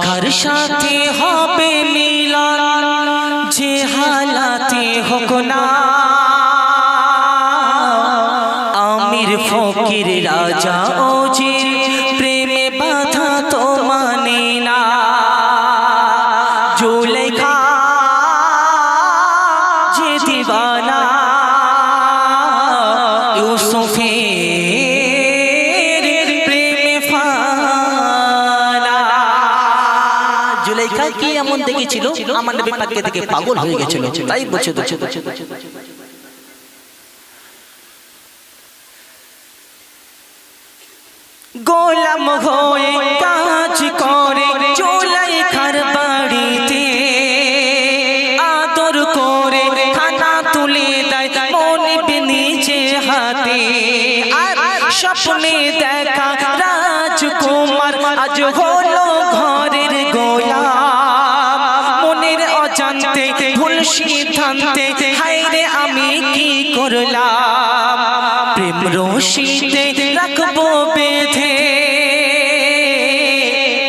সখার সাথে হবে মিলন যে হালাতে হোক না আমির ফকির রাজা ওজির প্রেমে বাধা তো মানে না জুলেখা যে দিওয়ানা ইউসুফের প্রেমে ফানা জুলেখা কি এমন দেখেছিল আমার নবী পাককে দেখে পাগল হয়ে গেছিল তাই বলছে গোলাম হয়ে কাজ করে জুলেখার বাড়িতে আদর করে খানা তুলে দেয় মনিব নিজে হাতে আর স্বপ্নে দেখা রাজকুমার আজ হলো ঘরের গোলাম মনের অজান্তে ভুল সিদ্ধান্তে হায়রে আমি কি করলাম প্রেম রশিতে রাখবো বেঁধে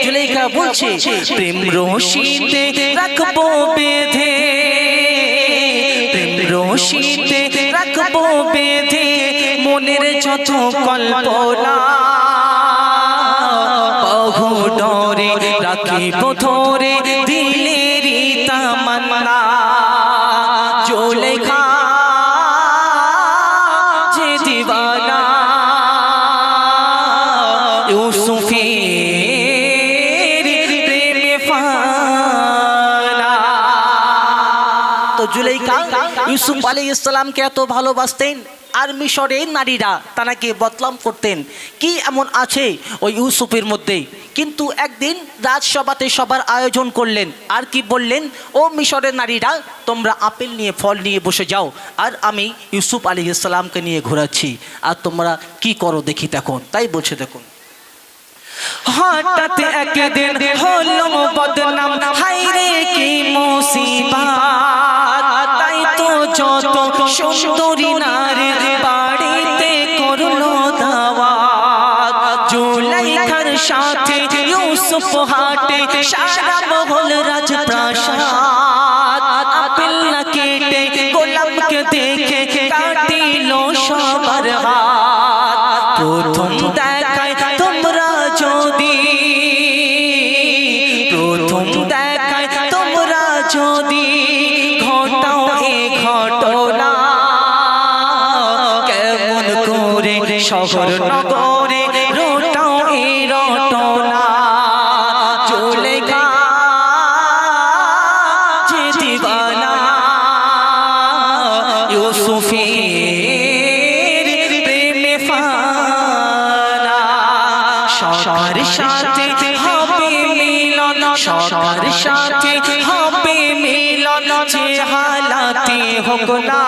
জুলেখা বলছে প্রেম রশিতে রাখবো বেঁধে প্রেম রশিতে রাখবো বেঁধে মনের যত কল্পনা বহু ডরে রাখিব ধরে দিলেরই তামান্না জুলেখা যে দিওয়ানা ইউসুফের প্রেমে ফানা তো জুলেখা ইউসুফ আলাইহিস সালামকে এত ভালোবাসতেন আর মিশরের নারীরা তাকে বদনাম করতেন কি এমন আছে ওই ইউসুফের মধ্যে কিন্তু একদিন রাজসভাতে সবার আয়োজন করলেন আর কি বললেন ও মিশরের নারীরা তোমরা আপেল নিয়ে ফল নিয়ে বসে যাও আর আমি ইউসুফ আলাইহিস সালামকে নিয়ে ঘোরাচ্ছি আর তোমরা কি করো দেখি তখন তাই বলছে দেখুন হঠাৎ একদিন হলো বদনাম হায়রে কি মুসিবত তাই তো যত সুন্দরী নারীর বাড়িতে করলো দাওয়াত জুলেখার সাথে ইউসুফ হাঁটে সারা মহল রাজপ্রাসাদ আপেল না কেটে গোলামকে দেখে কাটিল সবার হাত প্রথম দেখায় তোমরা যদি প্রথম দেখায় তোমরা যদি ঘটাও এ ঘটনা কেমন করে শহর নগরে রটাও এ রটনা জুলেখা যে দিওয়ানা ইউসুফের প্রেমে ফানা সবার সাথে হবে মিলন সবার সাথে হবে মিলন যে হালাতে হোক না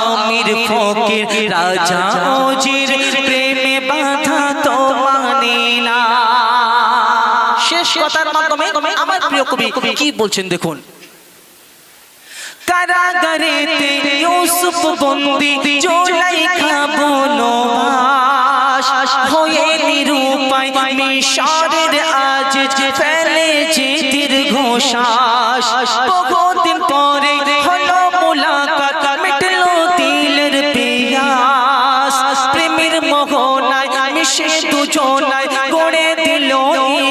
আমির ফকির রাজা ওজির প্রেমে বাধা তো মানে না শেষ কথার মাধ্যমে আমার প্রিয় কবি কি বলছেন দেখুন কারাগারেতে ইউসুফ বন্দী জুলেখা বনবাস হয়ে নিরুপায় মিশরের আজ ফেলে যে দীর্ঘশ্বাস বহুদিন পরে হলো মুলাকাত মিটলো দিলের পিয়াস প্রেমের মোহনায় মিশে দুজনায় গড়ে দিল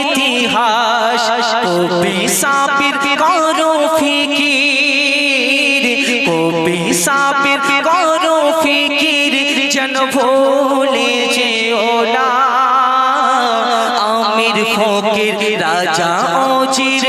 ইতিহাস কবি সাবির করো ফিকির কবি সাবির করো ফিকির যেন ভুলে যেও না আমির ফকির রাজা ওজির